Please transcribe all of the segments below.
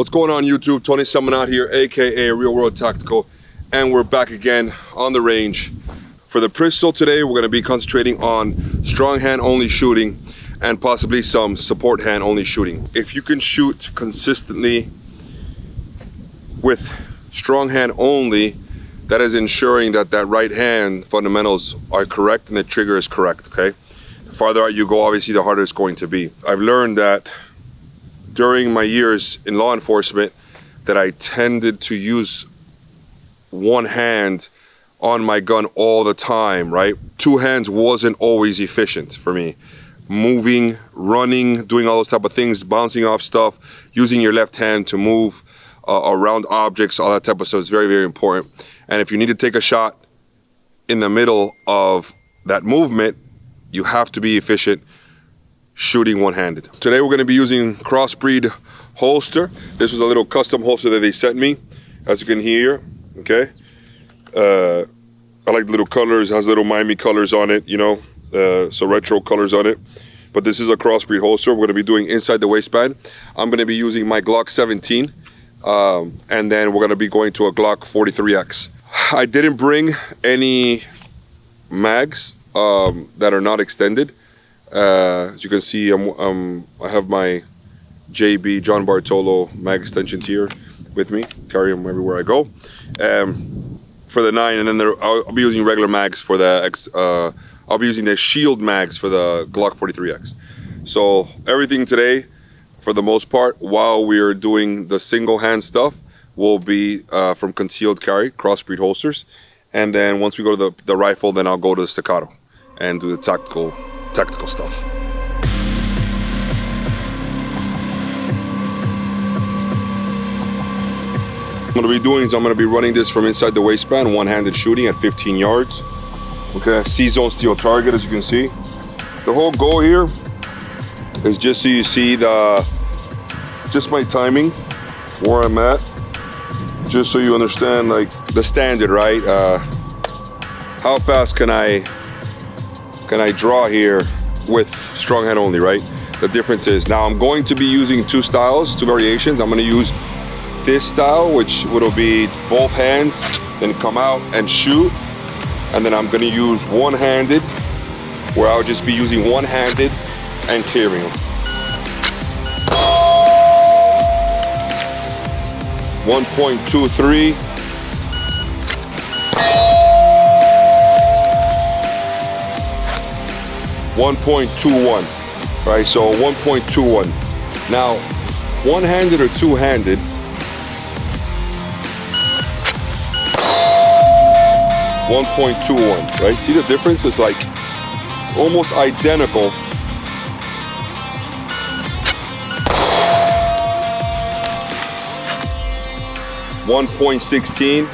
What's going on YouTube? Tony Seminat here, aka Real World Tactical, and we're back again on the range. For the pistol today, we're going to be concentrating on strong hand only shooting and possibly some support hand only shooting. If you can shoot consistently with strong hand only, that is ensuring that right hand fundamentals are correct and the trigger is correct, okay? The farther out you go, obviously the harder it's going to be. I've learned that during my years in law enforcement that I tended to use one hand on my gun all the time, right? Two hands wasn't always efficient for me. Moving, running, doing all those type of things, bouncing off stuff, using your left hand to move around objects, all that type of stuff is very, very important. And if you need to take a shot in the middle of that movement, you have to be efficient shooting one-handed. Today we're going to be using Crossbreed holster. This was a little custom holster that they sent me, as you can hear, okay? I like the little colors, it has little Miami colors on it, you know, so retro colors on it. But this is a Crossbreed holster. We're going to be doing inside the waistband. I'm going to be using my Glock 17, and then we're going to be going to a Glock 43X. I didn't bring any mags that are not extended. As you can see, I have my JB John Bartolo mag extensions here with me. Carry them everywhere I go. For the 9, and then I'll be using regular mags for the I'll be using the shield mags for the Glock 43X. So everything today, for the most part, while we're doing the single hand stuff, will be from concealed carry, Crossbreed holsters. And then once we go to the rifle, then I'll go to the staccato and do the tactical stuff. What I'm going to be doing is I'm going to be running this from inside the waistband, one-handed shooting at 15 yards. Okay, C-zone steel target, as you can see. The whole goal here is just so you see just my timing, where I'm at, just so you understand like the standard, right? How fast can I draw here with strong hand only, right? The difference is, now I'm going to be using two styles, two variations. I'm going to use this style, which will be both hands, then come out and shoot. And then I'm going to use one-handed, where I'll just be using one-handed and clearing them. 1.23. 1.21, right? So 1.21. Now, one-handed or two-handed, .21, right? See the difference? It's like almost identical. .16.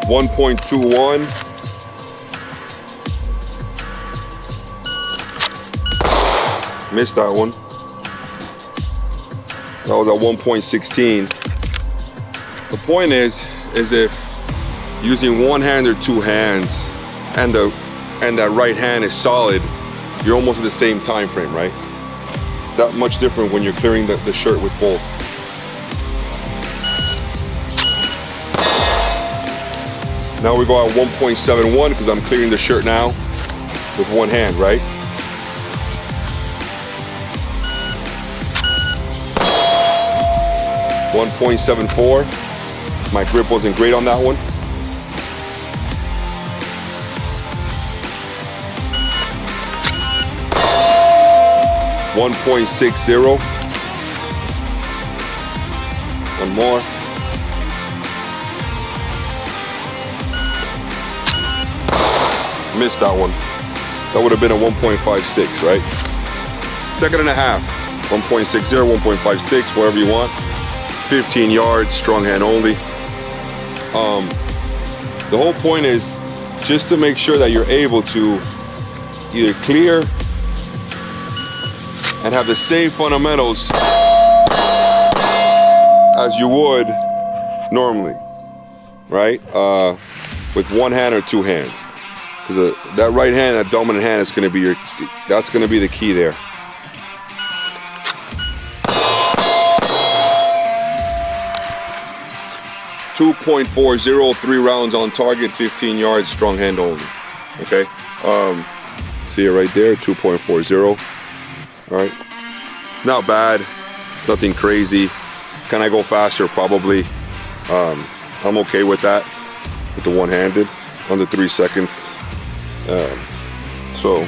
1.21. Missed that one. That was at 1.16. The point is if using one hand or two hands and that right hand is solid, you're almost at the same time frame, right? That much different when you're clearing the shirt with both. Now we go at 1.71 because I'm clearing the shirt now with one hand, right? .74. My grip wasn't great on that one. .60. One more. Missed that one. That would have been a 1.56, right? Second and a half. 1.60, 1.56, whatever you want. 15 yards, strong hand only. The whole point is just to make sure that you're able to either clear and have the same fundamentals as you would normally, right? With one hand or two hands. because that right hand, that dominant hand is going to be that's going to be the key there. .40, 3 rounds on target, 15 yards, strong hand only. Okay, see it right there, 2.40. All right, not bad. It's nothing crazy. Can I go faster? Probably. I'm okay with that, with the one-handed, under 3 seconds. So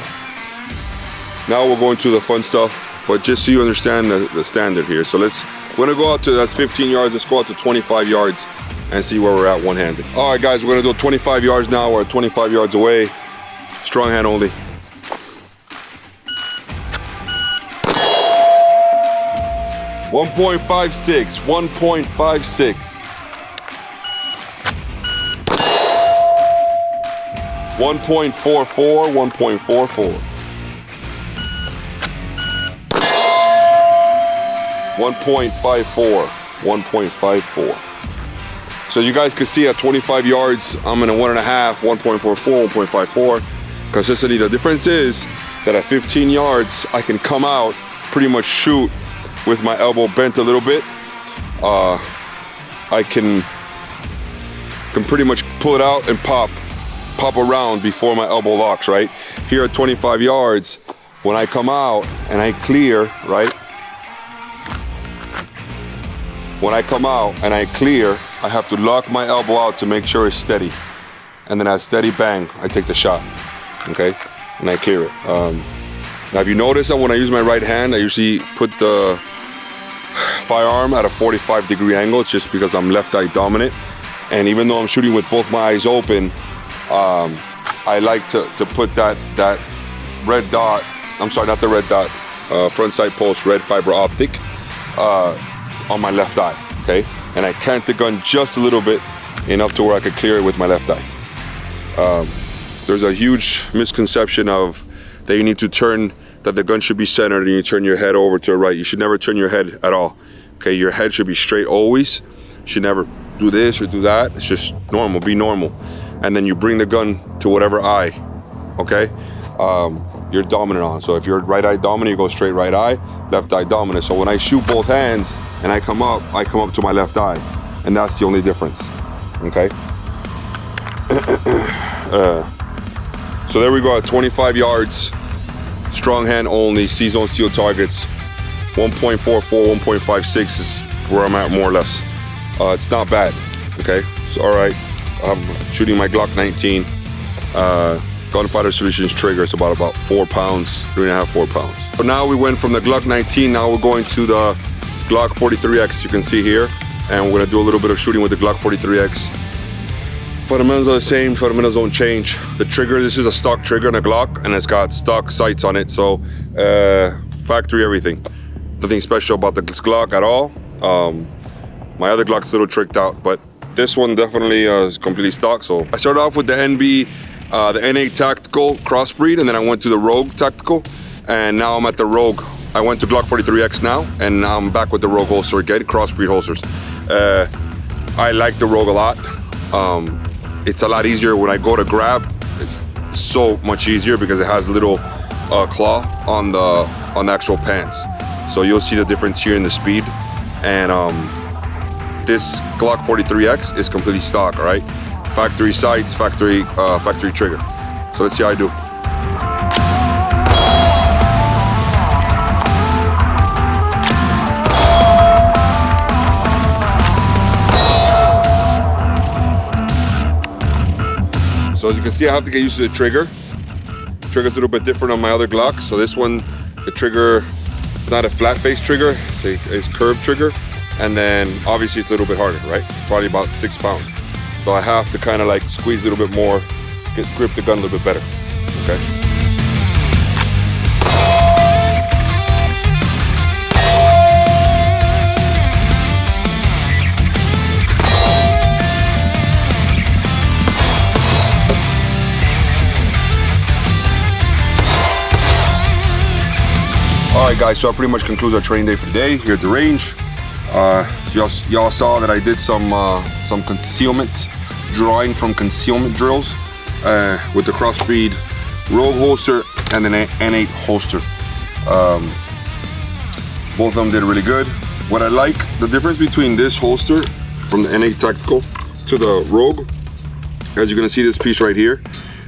now we're going to the fun stuff, but just so you understand the standard here. So we're gonna go out to, that's 15 yards, let's go out to 25 yards and see where we're at one-handed. All right, guys, we're gonna do 25 yards now. We're 25 yards away, strong hand only. .56, 1.56. 1.44, 1.44. 1.54, 1.54. So you guys can see at 25 yards, I'm in a 1.5, 1.44, 1.54. Consistently, the difference is that at 15 yards, I can come out, pretty much shoot with my elbow bent a little bit. I can pretty much pull it out and pop around before my elbow locks, right? Here at 25 yards, when I come out and I clear, right? When I come out and I clear, I have to lock my elbow out to make sure it's steady. And then at steady bang, I take the shot, okay? And I clear it. Now, if you notice that when I use my right hand, I usually put the firearm at a 45-degree angle. It's just because I'm left eye dominant. And even though I'm shooting with both my eyes open, I like to put that red dot, I'm sorry, not the red dot, front side post red fiber optic on my left eye, okay? And I cant the gun just a little bit, enough to where I could clear it with my left eye. There's a huge misconception of that you need to turn, that the gun should be centered and you turn your head over to the right. You should never turn your head at all, okay? Your head should be straight always. You should never do this or do that. It's just normal, be normal. And then you bring the gun to whatever eye, okay? You're dominant on. So if you're right eye dominant, you go straight right eye, left eye dominant. So when I shoot both hands and I come up to my left eye. And that's the only difference, okay? So there we go at 25 yards, strong hand only, C-zone steel targets. 1.44, 1.56 is where I'm at more or less. It's not bad, okay? It's all right. I'm shooting my Glock 19 Gunfighter Solutions trigger. It's about 4 pounds, 3.5, 4 pounds. But now we went from the Glock 19, now we're going to the Glock 43X, you can see here. And we're gonna do a little bit of shooting with the Glock 43X. Fundamentals are the same, fundamentals don't change. The trigger, this is a stock trigger and a Glock, and it's got stock sights on it, so factory everything. Nothing special about the Glock at all. My other Glock's a little tricked out, but this one definitely is completely stock. So I started off with the NB, the NA Tactical Crossbreed, and then I went to the Rogue Tactical, and now I'm at the Rogue. I went to Glock 43X now, and now I'm back with the Rogue holster again, Crossbreed holsters. I like the Rogue a lot. It's a lot easier when I go to grab. It's so much easier because it has a little claw on the actual pants. So you'll see the difference here in the speed. And this Glock 43X is completely stock, all right? Factory sights, factory trigger. So let's see how I do. So as you can see, I have to get used to the trigger. The trigger's a little bit different on my other Glock. So this one, the trigger, it's not a flat face trigger, it's curved trigger. And then obviously it's a little bit harder, right? Probably about 6 pounds. So I have to kind of like squeeze a little bit more, grip the gun a little bit better, okay? All right guys, so that pretty much concludes our training day for today here at the range. Y'all saw that I did some concealment, drawing from concealment drills. with the Crossbreed Rogue holster and the N8 holster. Both of them did really good. What I like, the difference between this holster from the N8 Tactical to the Rogue, as you're gonna see this piece right here,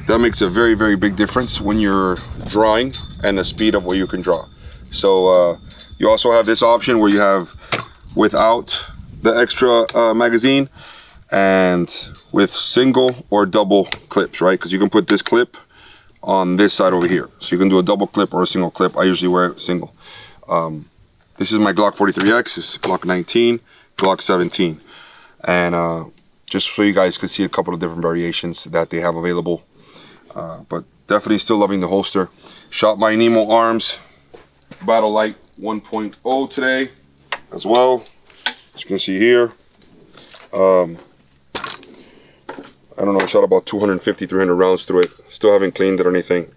that makes a very, very big difference when you're drawing and the speed of what you can draw. So you also have this option where you have without the extra magazine and with single or double clips, right? Because you can put this clip on this side over here. So you can do a double clip or a single clip. I usually wear it single. This is my Glock 43X, this is Glock 19, Glock 17. And just so you guys can see a couple of different variations that they have available. But definitely still loving the holster. Shot my Nemo Arms Battle Light 1.0 today as well, as you can see here. I don't know, I shot about 250, 300 rounds through it. Still haven't cleaned it or anything.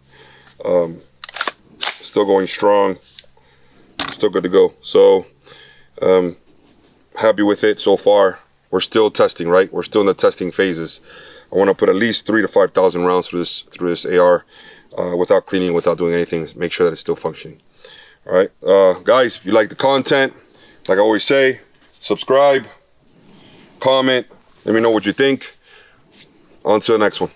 Still going strong. Still good to go. So happy with it so far. We're still testing, right? We're still in the testing phases. I want to put at least 3,000 to 5,000 rounds through this AR without cleaning, without doing anything. Make sure that it's still functioning. All right, guys, if you like the content, like I always say, subscribe, comment, let me know what you think. On to the next one.